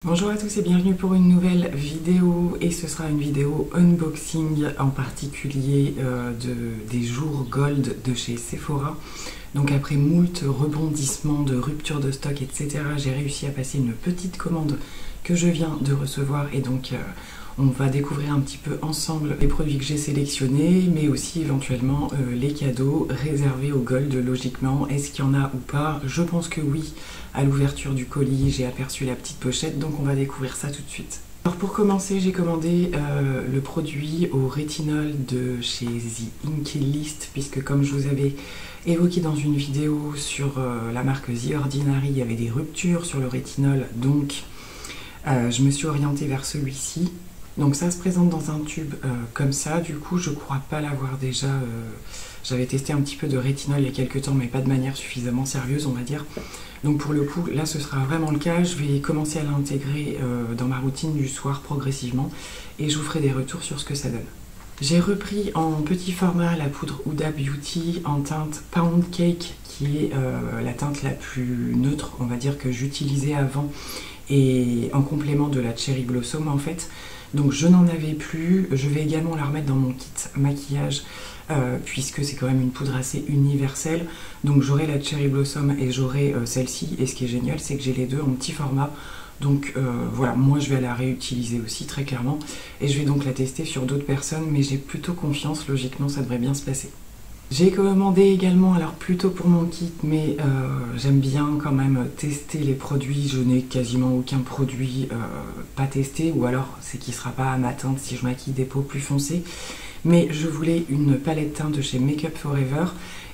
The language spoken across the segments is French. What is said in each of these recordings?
Bonjour à tous et bienvenue pour une nouvelle vidéo, et ce sera une vidéo unboxing en particulier des jours gold de chez Sephora. Donc après moult rebondissements de rupture de stock etc, j'ai réussi à passer une petite commande que je viens de recevoir, et donc on va découvrir un petit peu ensemble les produits que j'ai sélectionnés, mais aussi éventuellement les cadeaux réservés au gold logiquement. Est-ce qu'il y en a ou pas? Je pense que oui. À l'ouverture du colis, j'ai aperçu la petite pochette, donc on va découvrir ça tout de suite. Alors pour commencer, j'ai commandé le produit au rétinol de chez The Inkey List, puisque comme je vous avais évoqué dans une vidéo sur la marque The Ordinary, il y avait des ruptures sur le rétinol, donc je me suis orientée vers celui-ci. Donc ça se présente dans un tube comme ça, du coup je crois pas l'avoir déjà... J'avais testé un petit peu de rétinol il y a quelques temps, mais pas de manière suffisamment sérieuse, on va dire. Donc pour le coup, là ce sera vraiment le cas. Je vais commencer à l'intégrer dans ma routine du soir progressivement, et je vous ferai des retours sur ce que ça donne. J'ai repris en petit format la poudre Huda Beauty en teinte Pound Cake, qui est la teinte la plus neutre, on va dire, que j'utilisais avant, et en complément de la Cherry Blossom en fait. Donc je n'en avais plus. Je vais également la remettre dans mon kit maquillage, puisque c'est quand même une poudre assez universelle. Donc j'aurai la Cherry Blossom et j'aurai celle-ci, et ce qui est génial c'est que j'ai les deux en petit format. Donc voilà, moi je vais la réutiliser aussi très clairement, et je vais donc la tester sur d'autres personnes, mais j'ai plutôt confiance, logiquement ça devrait bien se passer. J'ai commandé également, alors plutôt pour mon kit, mais j'aime bien quand même tester les produits. Je n'ai quasiment aucun produit pas testé, ou alors c'est qui ne sera pas à ma teinte si je maquille des peaux plus foncées. Mais je voulais une palette teinte de chez Make Up For Ever,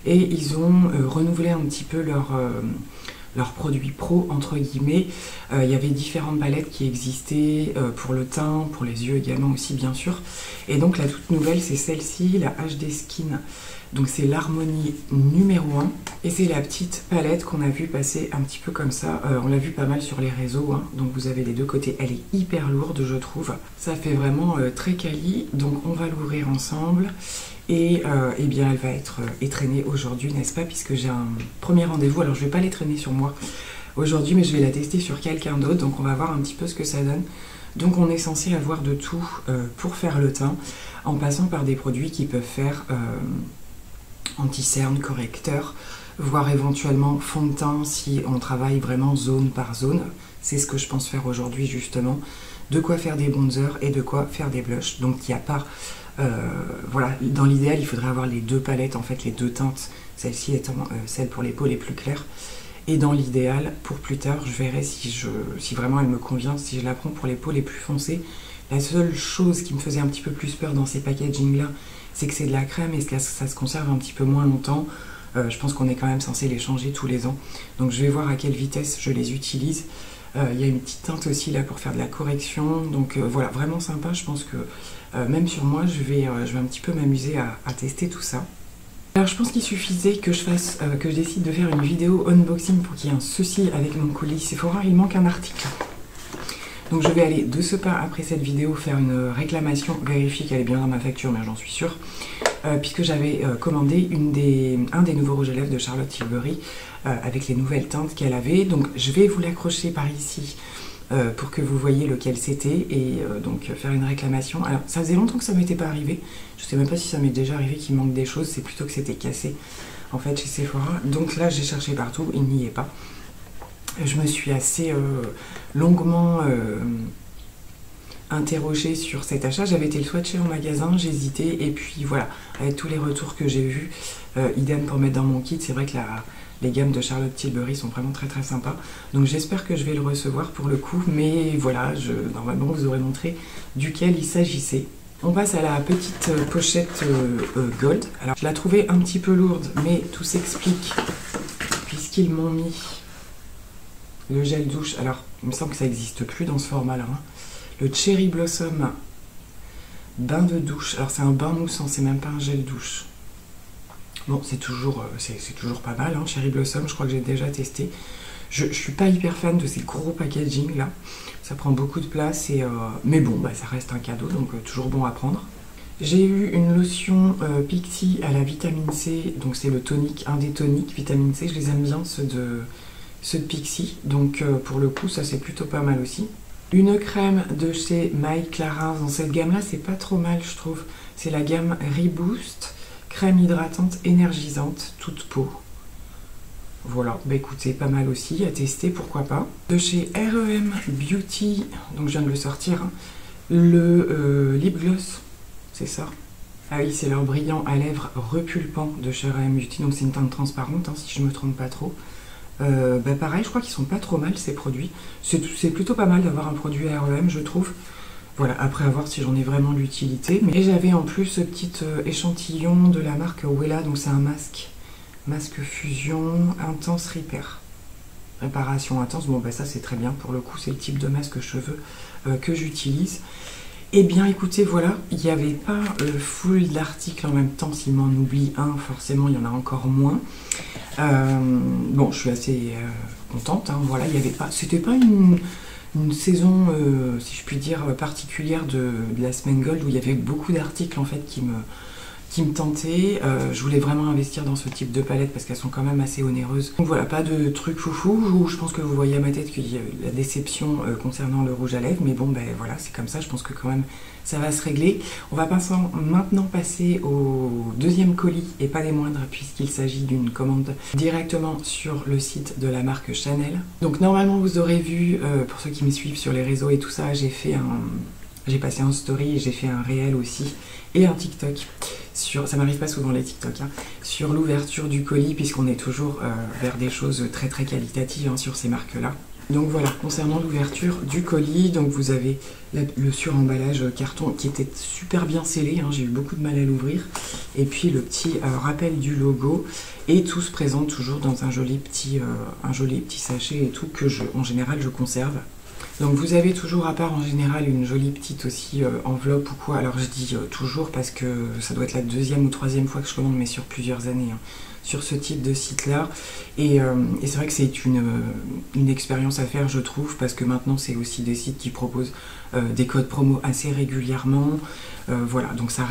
et ils ont renouvelé un petit peu leurs produits pro entre guillemets. Il y avait différentes palettes qui existaient pour le teint, pour les yeux également aussi bien sûr. Et donc la toute nouvelle c'est celle-ci, la HD Skin. Donc c'est l'harmonie numéro 1, et c'est la petite palette qu'on a vu passer un petit peu comme ça. On l'a vu pas mal sur les réseaux, hein. Donc vous avez les deux côtés. Elle est hyper lourde je trouve. Ça fait vraiment très quali. Donc on va l'ouvrir ensemble. Et eh bien elle va être étraînée aujourd'hui, n'est-ce pas, puisque j'ai un premier rendez-vous. Alors je vais pas l'étraîner sur moi aujourd'hui, mais je vais la tester sur quelqu'un d'autre. Donc on va voir un petit peu ce que ça donne. Donc on est censé avoir de tout pour faire le teint, en passant par des produits qui peuvent faire anti-cerne, correcteur, voire éventuellement fond de teint si on travaille vraiment zone par zone. C'est ce que je pense faire aujourd'hui justement. De quoi faire des bronzers et de quoi faire des blushs. Donc il n'y a pas... voilà, dans l'idéal il faudrait avoir les deux palettes, en fait les deux teintes, celle-ci étant celle pour les peaux les plus claires. Et dans l'idéal, pour plus tard, je verrai si vraiment elle me convient, si je la prends pour les peaux les plus foncées. La seule chose qui me faisait un petit peu plus peur dans ces packaging là, c'est que c'est de la crème et que ça se conserve un petit peu moins longtemps. Je pense qu'on est quand même censé les changer tous les ans. Donc je vais voir à quelle vitesse je les utilise. Il y a une petite teinte aussi là pour faire de la correction. Donc voilà, vraiment sympa. Je pense que même sur moi, je vais un petit peu m'amuser à tester tout ça. Alors je pense qu'il suffisait que je décide de faire une vidéo unboxing pour qu'il y ait un souci avec mon colis Sephora. Il manque un article. Donc je vais aller de ce pas, après cette vidéo, faire une réclamation, vérifier qu'elle est bien dans ma facture, mais j'en suis sûre, puisque j'avais commandé un des nouveaux rouges à lèvres de Charlotte Tilbury, avec les nouvelles teintes qu'elle avait. Donc je vais vous l'accrocher par ici pour que vous voyez lequel c'était, et donc faire une réclamation. Alors ça faisait longtemps que ça m'était pas arrivé, je sais même pas si ça m'est déjà arrivé qu'il manque des choses, c'est plutôt que c'était cassé en fait chez Sephora. Donc là j'ai cherché partout, il n'y est pas. Je me suis assez longuement interrogée sur cet achat. J'avais été le swatcher en magasin, j'hésitais, et puis voilà, avec tous les retours que j'ai vus, idem pour mettre dans mon kit. C'est vrai que les gammes de Charlotte Tilbury sont vraiment très très sympas. Donc j'espère que je vais le recevoir pour le coup, mais voilà, normalement vous aurez montré duquel il s'agissait. On passe à la petite pochette gold. Alors je la trouvais un petit peu lourde, mais tout s'explique puisqu'ils m'ont mis le gel douche. Alors il me semble que ça n'existe plus dans ce format là, hein. Le Cherry Blossom bain de douche. Alors c'est un bain moussant, c'est même pas un gel douche. Bon, c'est toujours pas mal, hein. Cherry Blossom, je crois que j'ai déjà testé. Je suis pas hyper fan de ces gros packaging là, ça prend beaucoup de place, mais bon, bah, ça reste un cadeau, donc toujours bon à prendre. J'ai eu une lotion Pixi à la vitamine C, donc c'est le tonique, un des toniques vitamine C, je les aime bien ceux de Pixi, donc pour le coup ça c'est plutôt pas mal aussi. Une crème de chez My Clarins. Dans cette gamme là c'est pas trop mal je trouve. C'est la gamme Reboost, crème hydratante énergisante, toute peau. Voilà, bah écoutez, pas mal aussi, à tester, pourquoi pas. De chez R.E.M. Beauty, donc je viens de le sortir, hein, le lip gloss, c'est ça. Ah oui, c'est leur brillant à lèvres repulpant de chez R.E.M. Beauty, donc c'est une teinte transparente, hein, si je me trompe pas trop. Bah pareil, je crois qu'ils sont pas trop mal ces produits. C'est plutôt pas mal d'avoir un produit R.E.M, je trouve. Voilà, après à voir si j'en ai vraiment l'utilité. Et j'avais en plus ce petit échantillon de la marque Wella, donc c'est un masque. Masque fusion intense repair. Réparation intense, bon bah ça c'est très bien, pour le coup c'est le type de masque cheveux que j'utilise. Et bien écoutez, voilà, il n'y avait pas full d'articles en même temps, s'il m'en oublie un, forcément il y en a encore moins. Bon, je suis assez contente, hein, voilà, il n'y avait pas, c'était pas une saison, si je puis dire, particulière de la semaine Gold où il y avait beaucoup d'articles en fait qui me tentaient. Je voulais vraiment investir dans ce type de palette parce qu'elles sont quand même assez onéreuses. Donc voilà, pas de trucs foufou. Je pense que vous voyez à ma tête qu'il y a la déception concernant le rouge à lèvres, mais bon ben voilà, c'est comme ça, je pense que quand même ça va se régler. On va maintenant passer au deuxième colis et pas des moindres puisqu'il s'agit d'une commande directement sur le site de la marque Chanel. Donc normalement vous aurez vu, pour ceux qui me suivent sur les réseaux et tout ça, j'ai passé un story et j'ai fait un réel aussi et un TikTok ça m'arrive pas souvent les TikTok, hein, sur l'ouverture du colis puisqu'on est toujours vers des choses très très qualitatives hein, sur ces marques là. Donc voilà, concernant l'ouverture du colis, donc vous avez le suremballage carton qui était super bien scellé, hein, j'ai eu beaucoup de mal à l'ouvrir, et puis le petit rappel du logo, et tout se présente toujours dans un joli petit sachet et tout que en général je conserve. Donc vous avez toujours à part en général une jolie petite aussi enveloppe ou quoi. Alors je dis toujours parce que ça doit être la deuxième ou troisième fois que je commande, mais sur plusieurs années, hein, sur ce type de site là. Et c'est vrai que c'est une expérience à faire je trouve, parce que maintenant c'est aussi des sites qui proposent des codes promo assez régulièrement. Voilà, donc ça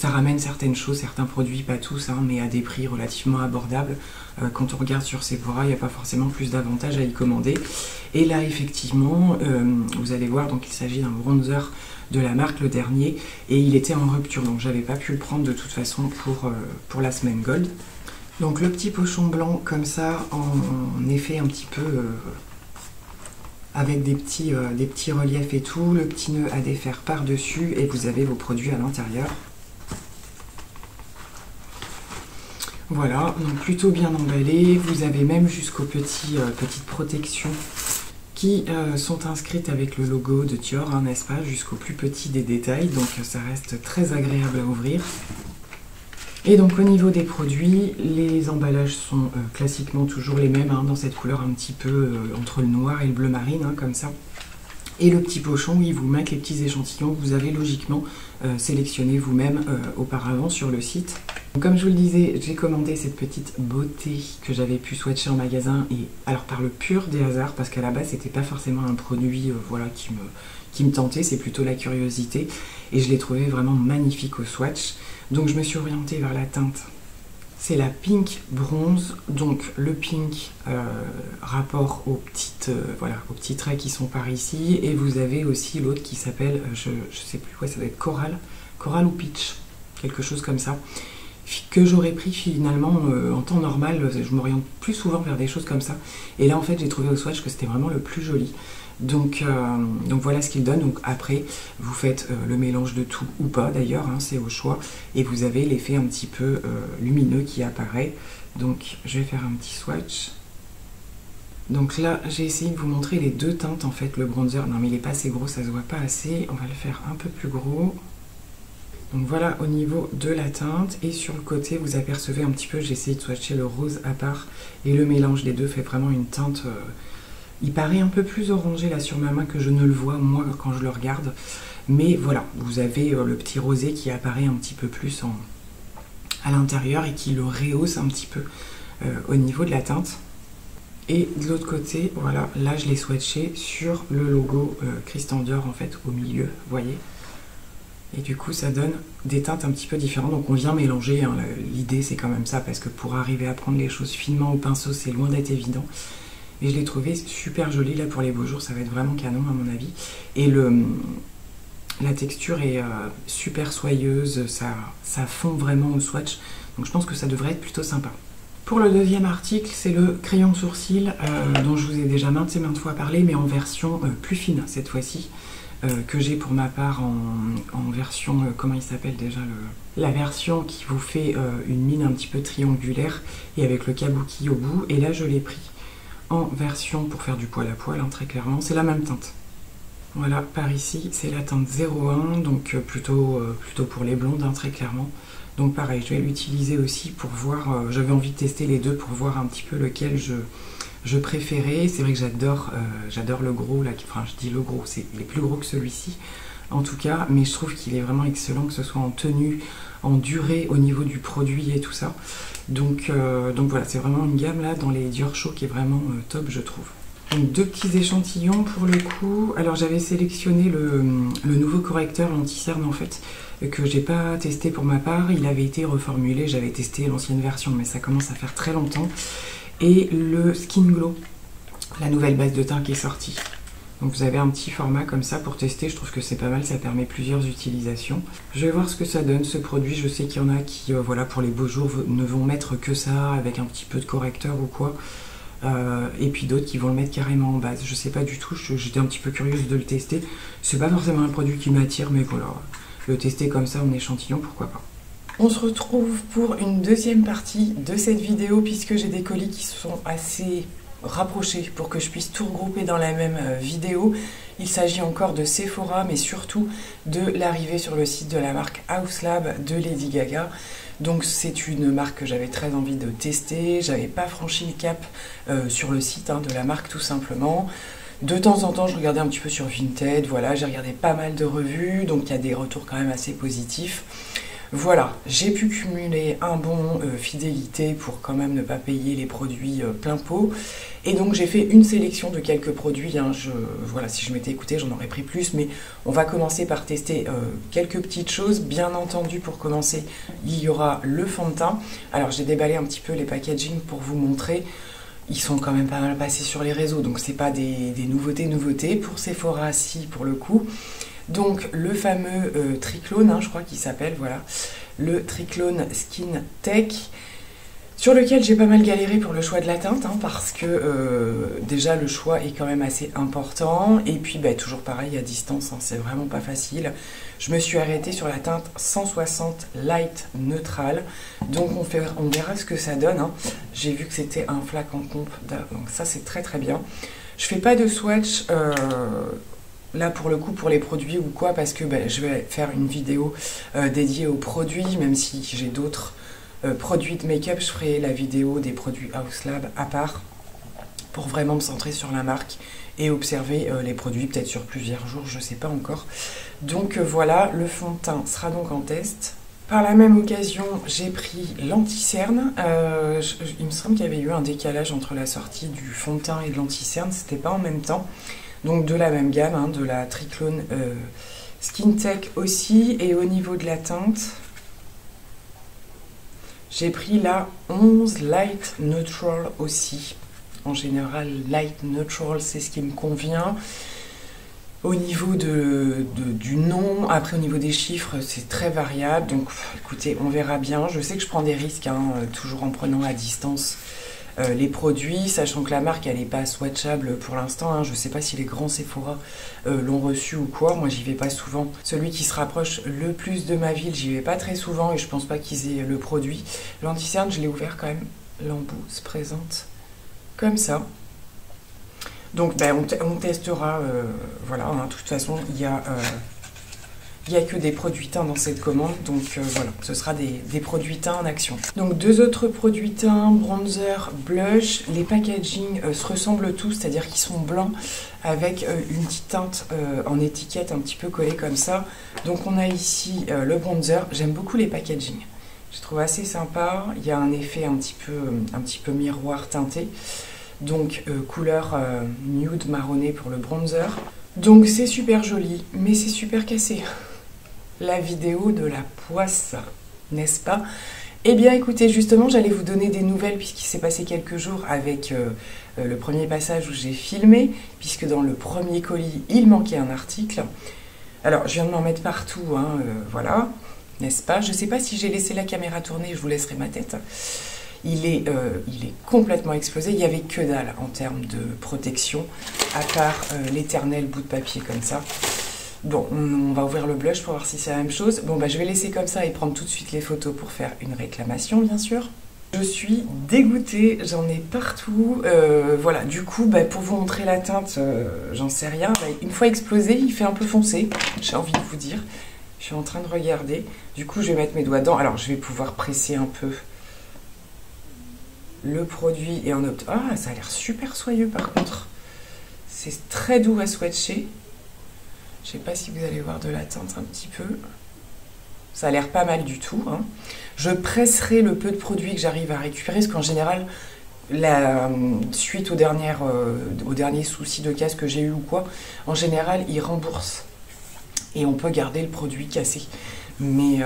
ramène certaines choses, certains produits, pas tous, hein, mais à des prix relativement abordables. Quand on regarde sur Sephora, il n'y a pas forcément plus d'avantages à y commander. Et là, effectivement, vous allez voir, donc il s'agit d'un bronzer de la marque, le dernier, et il était en rupture, donc j'avais pas pu le prendre de toute façon pour la semaine Gold. Donc le petit pochon blanc comme ça, en effet un petit peu avec des petits reliefs et tout, le petit nœud à défaire par-dessus, et vous avez vos produits à l'intérieur. Voilà, donc plutôt bien emballé. Vous avez même jusqu'aux petites protections qui sont inscrites avec le logo de Dior, hein, n'est-ce pas, jusqu'au plus petit des détails, donc ça reste très agréable à ouvrir. Et donc au niveau des produits, les emballages sont classiquement toujours les mêmes, hein, dans cette couleur un petit peu entre le noir et le bleu marine, hein, comme ça. Et le petit pochon où ils vous mettent les petits échantillons que vous avez logiquement sélectionnés vous-même auparavant sur le site. Donc, comme je vous le disais, j'ai commandé cette petite beauté que j'avais pu swatcher en magasin, et alors par le pur des hasards, parce qu'à la base c'était pas forcément un produit voilà, qui me tentait, c'est plutôt la curiosité, et je l'ai trouvé vraiment magnifique au swatch. Donc je me suis orientée vers la teinte. C'est la Pink Bronze, donc le pink rapport aux petits traits qui sont par ici, et vous avez aussi l'autre qui s'appelle, je sais plus quoi, ça doit être Coral ou Peach, quelque chose comme ça, que j'aurais pris finalement en temps normal. Je m'oriente plus souvent vers des choses comme ça, et là en fait j'ai trouvé au swatch que c'était vraiment le plus joli. Donc voilà ce qu'il donne. Donc après vous faites le mélange de tout ou pas d'ailleurs, hein, c'est au choix, et vous avez l'effet un petit peu lumineux qui apparaît. Donc je vais faire un petit swatch. Donc là j'ai essayé de vous montrer les deux teintes en fait. Le bronzer, non mais il est pas assez gros, ça se voit pas assez, on va le faire un peu plus gros. Donc voilà au niveau de la teinte, et sur le côté vous apercevez un petit peu, j'ai essayé de swatcher le rose à part, et le mélange des deux fait vraiment une teinte il paraît un peu plus orangé là sur ma main que je ne le vois moi quand je le regarde, mais voilà, vous avez le petit rosé qui apparaît un petit peu plus à l'intérieur et qui le rehausse un petit peu au niveau de la teinte. Et de l'autre côté, voilà, là je l'ai swatché sur le logo Christian Dior en fait au milieu, vous voyez. Et du coup ça donne des teintes un petit peu différentes, donc on vient mélanger, hein, l'idée c'est quand même ça, parce que pour arriver à prendre les choses finement au pinceau c'est loin d'être évident. Et je l'ai trouvé super joli là pour les beaux jours, ça va être vraiment canon à mon avis. Et la texture est super soyeuse, ça fond vraiment au swatch. Donc je pense que ça devrait être plutôt sympa. Pour le deuxième article, c'est le crayon de sourcil dont je vous ai déjà maintes et maintes fois parlé, mais en version plus fine cette fois-ci. Que j'ai pour ma part en version, comment il s'appelle déjà, la version qui vous fait une mine un petit peu triangulaire et avec le kabuki au bout. Et là je l'ai pris en version pour faire du poil à poil, hein, très clairement, c'est la même teinte. Voilà, par ici c'est la teinte 01, donc plutôt pour les blondes, hein, très clairement. Donc pareil, je vais l'utiliser aussi pour voir, j'avais envie de tester les deux pour voir un petit peu lequel je préférais. C'est vrai que j'adore le gros, là, enfin je dis le gros, il est plus gros que celui-ci en tout cas, mais je trouve qu'il est vraiment excellent, que ce soit en tenue, en durée, au niveau du produit et tout ça. Donc voilà, c'est vraiment une gamme là dans les Dior Show qui est vraiment top, je trouve. Donc deux petits échantillons pour le coup. Alors j'avais sélectionné le nouveau correcteur l'anti-cerne en fait, que j'ai pas testé pour ma part. Il avait été reformulé, j'avais testé l'ancienne version, mais ça commence à faire très longtemps. Et le Skin Glow, la nouvelle base de teint qui est sortie. Donc vous avez un petit format comme ça pour tester, je trouve que c'est pas mal, ça permet plusieurs utilisations. Je vais voir ce que ça donne ce produit, je sais qu'il y en a qui, voilà, pour les beaux jours ne vont mettre que ça avec un petit peu de correcteur ou quoi. Et puis d'autres qui vont le mettre carrément en base, je sais pas du tout, j'étais un petit peu curieuse de le tester. C'est pas forcément un produit qui m'attire, mais voilà, le tester comme ça en échantillon, pourquoi pas. On se retrouve pour une deuxième partie de cette vidéo puisque j'ai des colis qui sont assez rapprochés pour que je puisse tout regrouper dans la même vidéo. Il s'agit encore de Sephora mais surtout de l'arrivée sur le site de la marque Haus Lab de Lady Gaga. Donc c'est une marque que j'avais très envie de tester, j'avais pas franchi le cap sur le site de la marque tout simplement. De temps en temps, je regardais un petit peu sur Vinted, voilà, j'ai regardé pas mal de revues, donc il y a des retours quand même assez positifs. Voilà, j'ai pu cumuler un bon fidélité pour quand même ne pas payer les produits plein pot. Et donc j'ai fait une sélection de quelques produits. Voilà, si je m'étais écoutée, j'en aurais pris plus. Mais on va commencer par tester quelques petites choses. Bien entendu, pour commencer, il y aura le fond de teint. Alors j'ai déballé un petit peu les packaging pour vous montrer. Ils sont quand même pas mal passés sur les réseaux. Donc c'est pas des nouveautés. Pour Sephora, si, pour le coup. Donc le fameux Triclone, je crois qu'il s'appelle, voilà, le Triclone Skin Tech, sur lequel j'ai pas mal galéré pour le choix de la teinte, parce que déjà le choix est quand même assez important, et puis toujours pareil à distance, c'est vraiment pas facile. Je me suis arrêtée sur la teinte 160 Light Neutral, donc on verra ce que ça donne. J'ai vu que c'était un flacon comp, donc ça c'est très très bien. Je fais pas de swatch là pour le coup pour les produits ou quoi, parce que je vais faire une vidéo dédiée aux produits, même si j'ai d'autres produits de make-up, je ferai la vidéo des produits Haus Lab à part pour vraiment me centrer sur la marque et observer les produits peut-être sur plusieurs jours, je sais pas encore. Donc voilà, le fond de teint sera donc en test. Par la même occasion, j'ai pris l'anti-cerne. Il me semble qu'il y avait eu un décalage entre la sortie du fond de teint et de l'anti-cerne, c'était pas en même temps. Donc de la même gamme, de la Triclone Skin Tech aussi. Et au niveau de la teinte, j'ai pris la 11 Light Neutral aussi. En général, Light Neutral, c'est ce qui me convient. Au niveau du nom, après au niveau des chiffres, c'est très variable. Donc écoutez, on verra bien. Je sais que je prends des risques, toujours en prenant à distance les produits, sachant que la marque elle n'est pas swatchable pour l'instant. Je ne sais pas si les grands Sephora l'ont reçu ou quoi. Moi j'y vais pas souvent. Celui qui se rapproche le plus de ma ville, j'y vais pas très souvent et je pense pas qu'ils aient le produit. L'anti-cerne, je l'ai ouvert quand même. L'embout se présente comme ça. Donc on testera, voilà, de toute façon il y a que des produits teints dans cette commande, donc voilà, ce sera des produits teints en action. Donc deux autres produits teints, bronzer, blush. Les packaging se ressemblent tous, c'est-à-dire qu'ils sont blancs avec une petite teinte en étiquette un petit peu collée comme ça. Donc on a ici le bronzer, j'aime beaucoup les packaging, je trouve assez sympa, il y a un effet un petit peu miroir teinté. Donc couleur nude marronné pour le bronzer. Donc c'est super joli, mais c'est super cassé. La vidéo de la poisse, n'est-ce pas? Eh bien écoutez, justement j'allais vous donner des nouvelles puisqu'il s'est passé quelques jours avec le premier passage où j'ai filmé, puisque dans le premier colis il manquait un article. Alors je viens de m'en mettre partout, hein, voilà, n'est-ce pas? Je ne sais pas si j'ai laissé la caméra tourner, je vous laisserai ma tête. Il est complètement explosé, il n'y avait que dalle en termes de protection, à part l'éternel bout de papier comme ça. Bon, on va ouvrir le blush pour voir si c'est la même chose. Bon, bah je vais laisser comme ça et prendre tout de suite les photos pour faire une réclamation, bien sûr. Je suis dégoûtée, j'en ai partout. Voilà, du coup, bah, pour vous montrer la teinte, j'en sais rien. Bah, une fois explosé, il fait un peu foncé, j'ai envie de vous dire. Je suis en train de regarder. Du coup, je vais mettre mes doigts dedans. Alors, je vais pouvoir presser un peu le produit et en opte. Ah, ça a l'air super soyeux par contre. C'est très doux à swatcher. Je sais pas si vous allez voir de la teinte un petit peu. Ça a l'air pas mal du tout, hein. Je presserai le peu de produit que j'arrive à récupérer, parce qu'en général, suite au dernier souci de casse que j'ai eu ou quoi, en général, ils remboursent. Et on peut garder le produit cassé. Mais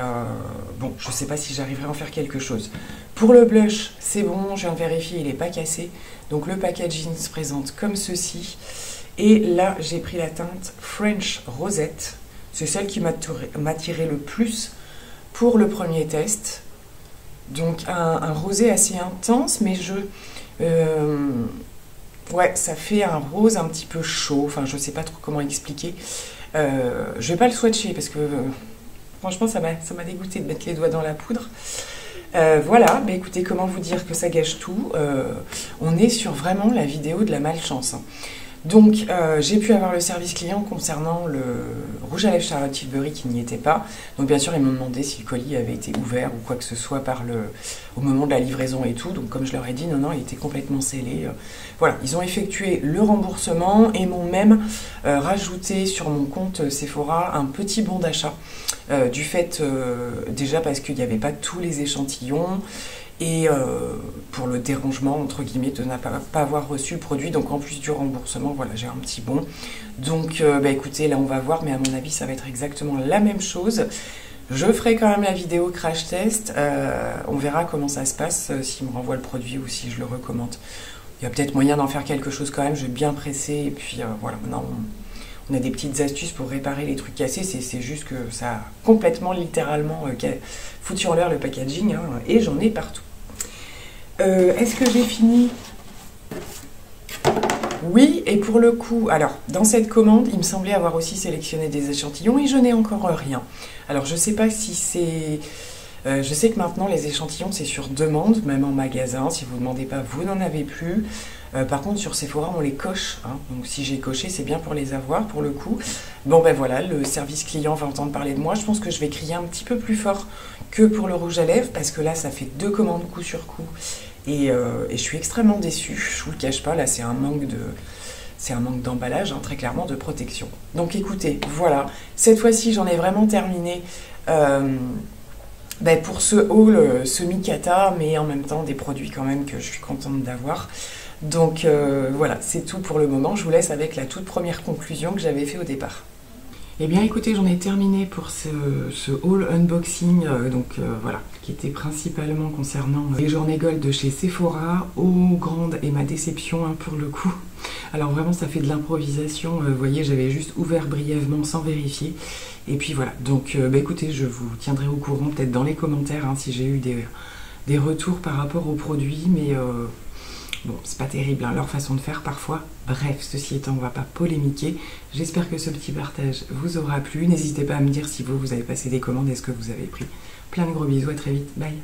bon, je sais pas si j'arriverai à en faire quelque chose. Pour le blush, c'est bon, je viens de vérifier, il n'est pas cassé. Donc le packaging se présente comme ceci. Et là, j'ai pris la teinte French Rosette. C'est celle qui m'a tiré le plus pour le premier test. Donc un rosé assez intense, mais ouais, ça fait un rose un petit peu chaud. Enfin, je sais pas trop comment expliquer. Je vais pas le swatcher parce que franchement, ça m'a dégoûté de mettre les doigts dans la poudre. Voilà, bah écoutez, comment vous dire que ça gâche tout. On est sur vraiment la vidéo de la malchance, hein. Donc, j'ai pu avoir le service client concernant le rouge à lèvres Charlotte Tilbury qui n'y était pas. Donc, bien sûr, ils m'ont demandé si le colis avait été ouvert ou quoi que ce soit au moment de la livraison et tout. Donc, comme je leur ai dit, non, il était complètement scellé. Voilà, ils ont effectué le remboursement et m'ont même rajouté sur mon compte Sephora un petit bon d'achat. Du fait, déjà parce qu'il n'y avait pas tous les échantillons. Et pour le dérangement, entre guillemets, de ne pas avoir reçu le produit. Donc en plus du remboursement, voilà, j'ai un petit bon. Donc bah, écoutez, là on va voir, mais à mon avis ça va être exactement la même chose. Je ferai quand même la vidéo crash test. On verra comment ça se passe, s'il me renvoie le produit ou si je le recommande. Il y a peut-être moyen d'en faire quelque chose quand même, je vais bien presser. Et puis voilà, maintenant on a des petites astuces pour réparer les trucs cassés. C'est juste que ça a complètement, littéralement foutu en l'air le packaging, hein, et j'en ai partout. Est-ce que j'ai fini? Oui, et pour le coup, alors, dans cette commande, il me semblait avoir aussi sélectionné des échantillons et je n'ai encore rien. Alors, je ne sais pas si c'est... je sais que maintenant, les échantillons, c'est sur demande, même en magasin. Si vous ne demandez pas, vous n'en avez plus. Par contre, sur Sephora, on les coche, hein. Donc, si j'ai coché, c'est bien pour les avoir, pour le coup. Bon, ben voilà, le service client va entendre parler de moi. Je pense que je vais crier un petit peu plus fort que pour le rouge à lèvres, parce que là, ça fait 2 commandes coup sur coup. Et je suis extrêmement déçue, je vous le cache pas, là, c'est un manque d'emballage, hein, très clairement, de protection. Donc, écoutez, voilà, cette fois-ci, j'en ai vraiment terminé. Ben, pour ce haul semi-cata, mais en même temps, des produits quand même que je suis contente d'avoir. Donc voilà, c'est tout pour le moment. Je vous laisse avec la toute première conclusion que j'avais fait au départ. Eh bien écoutez, j'en ai terminé pour ce haul unboxing, voilà, qui était principalement concernant les journées gold de chez Sephora, eau grande et ma déception, hein, pour le coup. Alors vraiment, ça fait de l'improvisation, vous voyez, j'avais juste ouvert brièvement sans vérifier. Et puis voilà, donc bah, écoutez, je vous tiendrai au courant peut-être dans les commentaires, hein, si j'ai eu des retours par rapport aux produits, mais... bon, c'est pas terrible, hein, leur façon de faire parfois. Bref, ceci étant, on va pas polémiquer. J'espère que ce petit partage vous aura plu. N'hésitez pas à me dire si vous avez passé des commandes et ce que vous avez pris. Plein de gros bisous, à très vite. Bye.